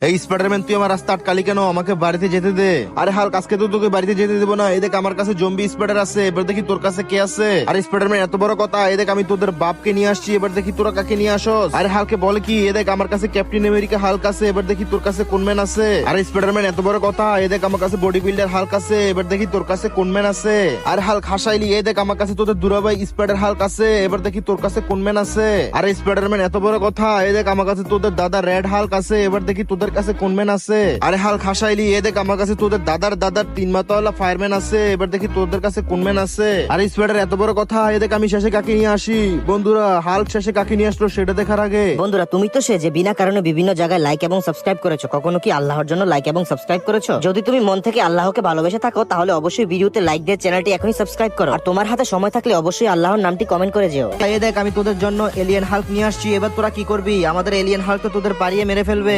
এই স্পাইডারম্যান, তুই আমার রাস্তা আটকালি কেন? আমাকে বাড়িতে যেতে দে। আরে হাল্ক, আজকে তো তোকে বাড়িতে যেতে দেবো না। এদেখ আমার কাছে জম্বি স্পাইডার আছে, এবার দেখি তোর কাছে কে আছে। আরে স্পাইডারম্যান, এত বড় কথা। এদেখ আমি তোদের বাপকে নিয়ে আসছি, এবার দেখি তোরা কাকে নিয়ে আসস। আরে হালকে বলে কি, এদেখ আমার কাছে ক্যাপ্টেন আমেরিকা হাল্ক আছে, এবার দেখি তোর কাছে কোন ম্যান আছে। আরে স্পাইডারম্যান, এত বড় কথা। এদেখ আমার কাছে বডি বিল্ডার হাল্ক আছে, এবার দেখি তোর কাছে কোন ম্যান আছে। আরে হাল্ক হাসাইলি, এদেখ আমার কাছে তোদের দুরাবাই স্পাইডার হাল্ক আছে, এবার দেখি তোর কাছে কোন ম্যান আছে। আরে স্পাইডারম্যান, এত বড় কথা। এদেখ আমার কাছে তোদের দাদা রেড হাল্ক আছে, এবার দেখি তোদের কাছে কোন ম্যান আছে। আরে হাল্ক হাসাইলি, এদেখ আমার কাছে তোদের দাদার দাদার 3 মাথাওয়ালা ফায়ারম্যান আছে, এবার দেখি তোদের কাছে কোন ম্যান আছে। আরে স্পাইডার, এত বড় কথা। এদেখ আমি শেষে কাকে নিয়ে আসি। বন্ধুরা, হাল্ক শেষে কাকে নিয়ে আসলো সেটা দেখার আগে বন্ধুরা, তুমি তো সে যে বিনা কারণে বিভিন্ন জায়গায় লাইক এবং সাবস্ক্রাইব করেছো। কখনো কি আল্লাহর জন্য লাইক এবং সাবস্ক্রাইব করেছো? যদি তুমি মন থেকে আল্লাহকে ভালোবেসে থাকো তাহলে অবশ্যই ভিডিওতে লাইক দিয়ে চ্যানেলটি এখনই সাবস্ক্রাইব করো। আর তোমার হাতে সময় থাকলে অবশ্যই আল্লাহর নামটি কমেন্ট করে যেও। এই দেখ, আমি তোদের জন্য এলিয়েন হাল্ক নিয়ে আসছি। এবার তোরা কি করবি? আমাদের এলিয়েন হাল্ক তো তোদের পাড়িয়ে মেরে ফেলবে।